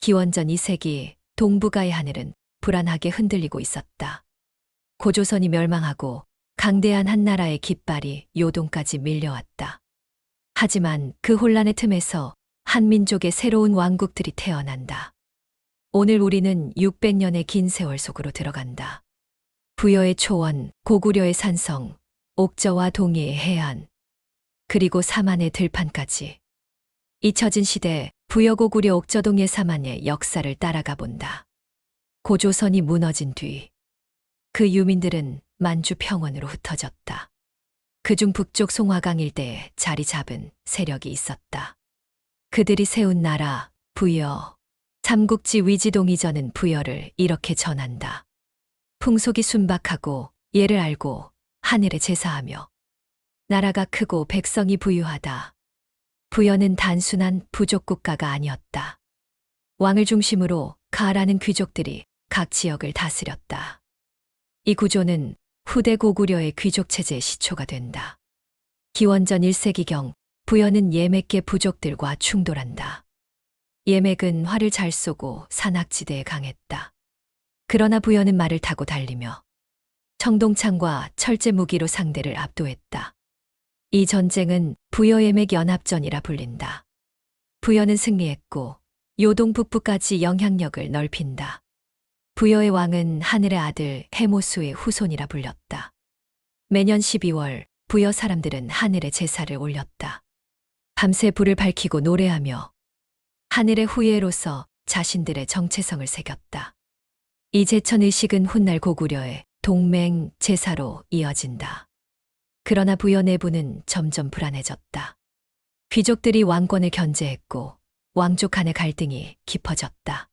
기원전 2세기 동북아의 하늘은 불안하게 흔들리고 있었다. 고조선이 멸망하고 강대한 한나라의 깃발이 요동까지 밀려왔다. 하지만 그 혼란의 틈에서 한민족의 새로운 왕국들이 태어난다. 오늘 우리는 600년의 긴 세월 속으로 들어간다. 부여의 초원, 고구려의 산성, 옥저와 동해의 해안, 그리고 사만의 들판까지. 잊혀진 시대 부여고구려 옥저동의 사만의 역사를 따라가 본다. 고조선이 무너진 뒤 그 유민들은 만주 평원으로 흩어졌다. 그중 북쪽 송화강 일대에 자리 잡은 세력이 있었다. 그들이 세운 나라 부여, 삼국지 위지동 이전은 부여를 이렇게 전한다. 풍속이 순박하고 예를 알고 하늘에 제사하며 나라가 크고 백성이 부유하다. 부여는 단순한 부족 국가가 아니었다. 왕을 중심으로 가라는 귀족들이 각 지역을 다스렸다. 이 구조는 후대 고구려의 귀족 체제의 시초가 된다. 기원전 1세기경 부여는 예맥계 부족들과 충돌한다. 예맥은 활을 잘 쏘고 산악지대에 강했다. 그러나 부여는 말을 타고 달리며 청동창과 철제 무기로 상대를 압도했다. 이 전쟁은 부여예맥 연합전이라 불린다. 부여는 승리했고 요동 북부까지 영향력을 넓힌다. 부여의 왕은 하늘의 아들 해모수의 후손이라 불렸다. 매년 12월 부여 사람들은 하늘에 제사를 올렸다. 밤새 불을 밝히고 노래하며 하늘의 후예로서 자신들의 정체성을 새겼다. 이 제천 의식은 훗날 고구려의 동맹 제사로 이어진다. 그러나 부여 내부는 점점 불안해졌다. 귀족들이 왕권을 견제했고 왕족 간의 갈등이 깊어졌다.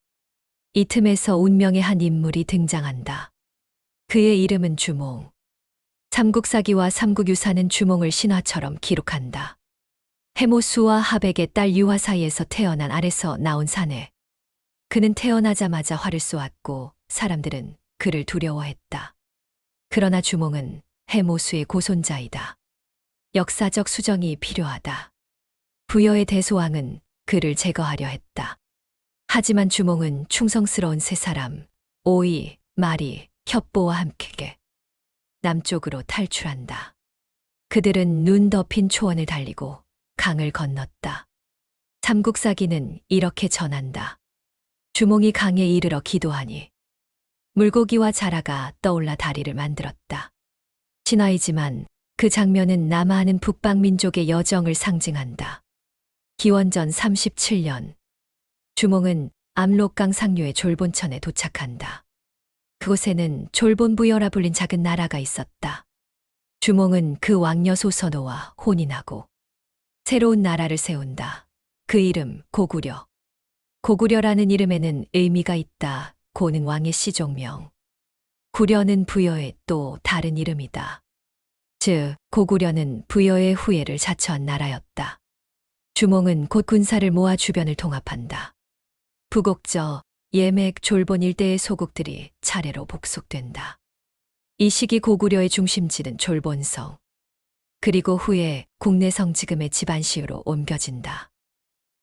이 틈에서 운명의 한 인물이 등장한다. 그의 이름은 주몽. 삼국사기와 삼국유사는 주몽을 신화처럼 기록한다. 해모수와 하백의 딸 유화 사이에서 태어난 알에서 나온 사내. 그는 태어나자마자 활을 쏘았고 사람들은 그를 두려워했다. 그러나 주몽은 해모수의 고손자이다. 역사적 수정이 필요하다. 부여의 대소왕은 그를 제거하려 했다. 하지만 주몽은 충성스러운 세 사람, 오이, 마리, 겹보와 함께 남쪽으로 탈출한다. 그들은 눈 덮인 초원을 달리고 강을 건넜다. 삼국사기는 이렇게 전한다. 주몽이 강에 이르러 기도하니 물고기와 자라가 떠올라 다리를 만들었다. 신화이지만 그 장면은 남하하는 북방민족의 여정을 상징한다. 기원전 37년 주몽은 압록강 상류의 졸본천에 도착한다. 그곳에는 졸본부여라 불린 작은 나라가 있었다. 주몽은 그 왕녀 소선호와 혼인하고 새로운 나라를 세운다. 그 이름 고구려. 고구려라는 이름에는 의미가 있다. 고는 왕의 시종명. 구려는 부여의 또 다른 이름이다. 즉 고구려는 부여의 후예를 자처한 나라였다. 주몽은 곧 군사를 모아 주변을 통합한다. 북옥저, 예맥, 졸본 일대의 소국들이 차례로 복속된다. 이 시기 고구려의 중심지는 졸본성, 그리고 후에 국내성 지금의 지반시로 옮겨진다.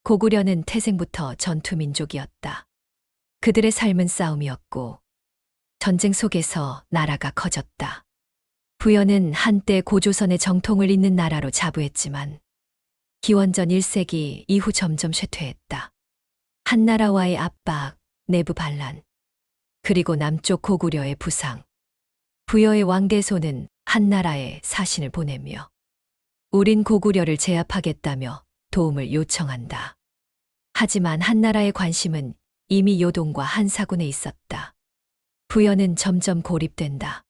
고구려는 태생부터 전투민족이었다. 그들의 삶은 싸움이었고 전쟁 속에서 나라가 커졌다. 부여는 한때 고조선의 정통을 잇는 나라로 자부했지만 기원전 1세기 이후 점점 쇠퇴했다. 한나라와의 압박, 내부 반란, 그리고 남쪽 고구려의 부상. 부여의 왕대소는 한나라에 사신을 보내며 우린 고구려를 제압하겠다며 도움을 요청한다. 하지만 한나라의 관심은 이미 요동과 한사군에 있었다. 부여는 점점 고립된다.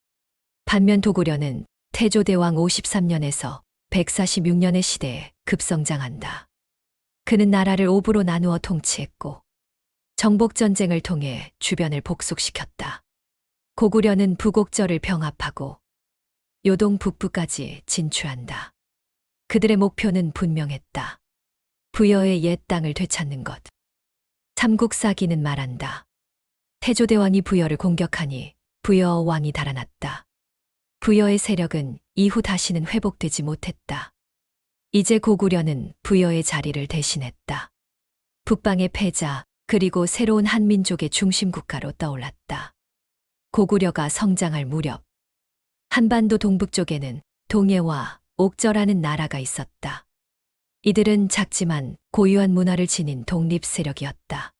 반면 도구려는 태조대왕 53년에서 146년의 시대에 급성장한다. 그는 나라를 오부로 나누어 통치했고 정복전쟁을 통해 주변을 복속시켰다. 고구려는 북옥저를 병합하고 요동 북부까지 진출한다. 그들의 목표는 분명했다. 부여의 옛 땅을 되찾는 것. 삼국사기는 말한다. 태조대왕이 부여를 공격하니 부여 왕이 달아났다. 부여의 세력은 이후 다시는 회복되지 못했다. 이제 고구려는 부여의 자리를 대신했다. 북방의 패자 그리고 새로운 한민족의 중심 국가로 떠올랐다. 고구려가 성장할 무렵 한반도 동북쪽에는 동해와 옥저라는 나라가 있었다. 이들은 작지만 고유한 문화를 지닌 독립 세력이었다.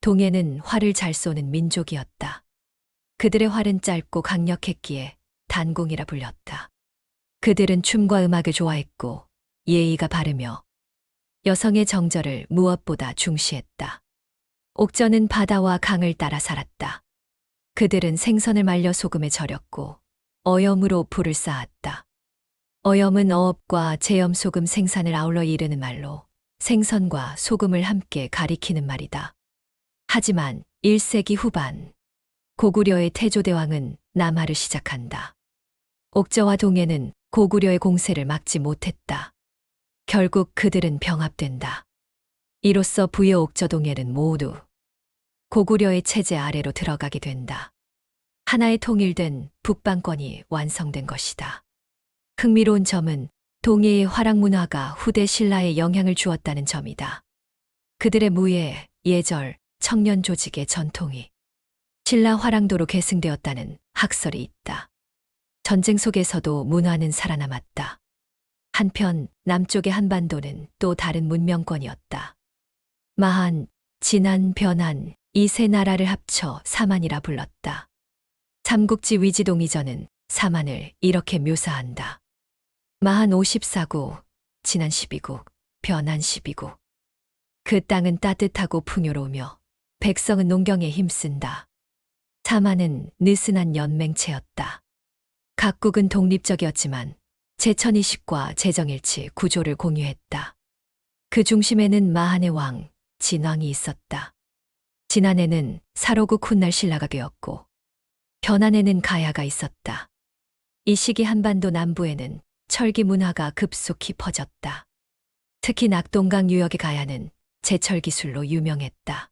동해는 활을 잘 쏘는 민족이었다. 그들의 활은 짧고 강력했기에 단공이라 불렸다. 그들은 춤과 음악을 좋아했고 예의가 바르며 여성의 정절을 무엇보다 중시했다. 옥저는 바다와 강을 따라 살았다. 그들은 생선을 말려 소금에 절였고 어염으로 불을 쌓았다. 어염은 어업과 제염소금 생산을 아울러 이르는 말로 생선과 소금을 함께 가리키는 말이다. 하지만 1세기 후반 고구려의 태조대왕은 남하를 시작한다. 옥저와 동해는 고구려의 공세를 막지 못했다. 결국 그들은 병합된다. 이로써 부여 옥저 동해는 모두 고구려의 체제 아래로 들어가게 된다. 하나의 통일된 북방권이 완성된 것이다. 흥미로운 점은 동해의 화락 문화가 후대 신라에 영향을 주었다는 점이다. 그들의 무예, 예절, 청년 조직의 전통이 신라 화랑도로 계승되었다는 학설이 있다. 전쟁 속에서도 문화는 살아남았다. 한편 남쪽의 한반도는 또 다른 문명권이었다. 마한, 진안, 변한 이 세 나라를 합쳐 사만이라 불렀다. 삼국지 위지동이전은 사만을 이렇게 묘사한다. 마한 54국, 진안 12국, 변한 12국. 그 땅은 따뜻하고 풍요로우며 백성은 농경에 힘쓴다. 사만은 느슨한 연맹체였다. 각국은 독립적이었지만 제천이식과 제정일치 구조를 공유했다. 그 중심에는 마한의 왕, 진왕이 있었다. 진안에는 사로국 훗날 신라가 되었고 변안에는 가야가 있었다. 이 시기 한반도 남부에는 철기 문화가 급속히 퍼졌다. 특히 낙동강 유역의 가야는 제철 기술로 유명했다.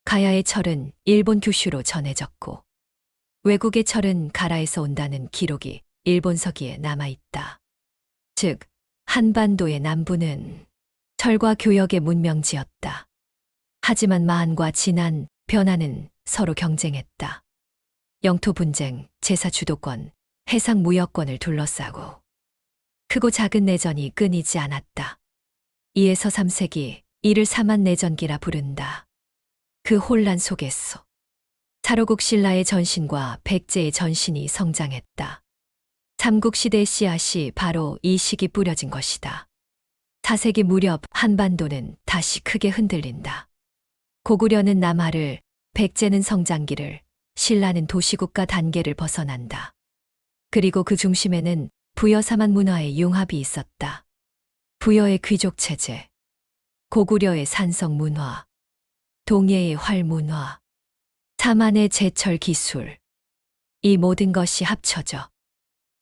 가야의 철은 일본 규슈로 전해졌고 외국의 철은 가라에서 온다는 기록이 일본 서기에 남아있다. 즉, 한반도의 남부는 철과 교역의 문명지였다. 하지만 마한과 진안, 변안은 서로 경쟁했다. 영토 분쟁, 제사 주도권, 해상 무역권을 둘러싸고 크고 작은 내전이 끊이지 않았다. 이에서 3세기 이를 사만내전기라 부른다. 그 혼란 속에서 사로국 신라의 전신과 백제의 전신이 성장했다. 삼국시대의 씨앗이 바로 이 시기 뿌려진 것이다. 4세기 무렵 한반도는 다시 크게 흔들린다. 고구려는 남하를, 백제는 성장기를, 신라는 도시국가 단계를 벗어난다. 그리고 그 중심에는 부여-사만 문화의 융합이 있었다. 부여의 귀족체제, 고구려의 산성 문화, 동해의 활 문화, 사만의 제철 기술, 이 모든 것이 합쳐져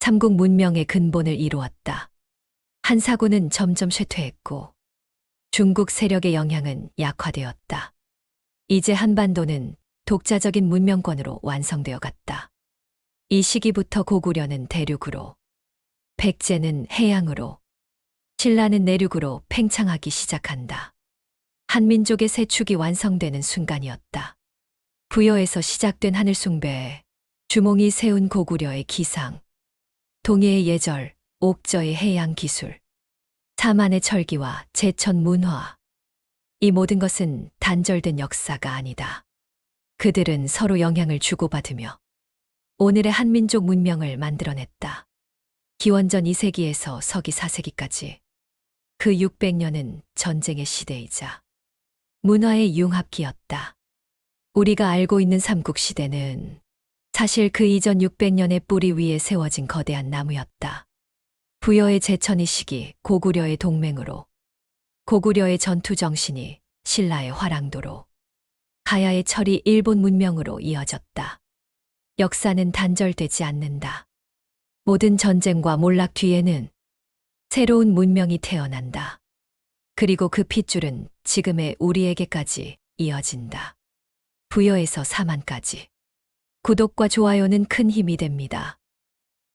삼국 문명의 근본을 이루었다. 한사군은 점점 쇠퇴했고 중국 세력의 영향은 약화되었다. 이제 한반도는 독자적인 문명권으로 완성되어 갔다. 이 시기부터 고구려는 대륙으로, 백제는 해양으로, 신라는 내륙으로 팽창하기 시작한다. 한민족의 새 축이 완성되는 순간이었다. 부여에서 시작된 하늘 숭배에 주몽이 세운 고구려의 기상, 동해의 예절, 옥저의 해양 기술, 사만의 철기와 제천 문화. 이 모든 것은 단절된 역사가 아니다. 그들은 서로 영향을 주고받으며 오늘의 한민족 문명을 만들어냈다. 기원전 2세기에서 서기 4세기까지 그 600년은 전쟁의 시대이자 문화의 융합기였다. 우리가 알고 있는 삼국시대는 사실 그 이전 600년의 뿌리 위에 세워진 거대한 나무였다. 부여의 제천의 시기 고구려의 동맹으로, 고구려의 전투정신이 신라의 화랑도로, 가야의 철이 일본 문명으로 이어졌다. 역사는 단절되지 않는다. 모든 전쟁과 몰락 뒤에는 새로운 문명이 태어난다. 그리고 그 핏줄은 지금의 우리에게까지 이어진다. 부여에서 사만까지. 구독과 좋아요는 큰 힘이 됩니다.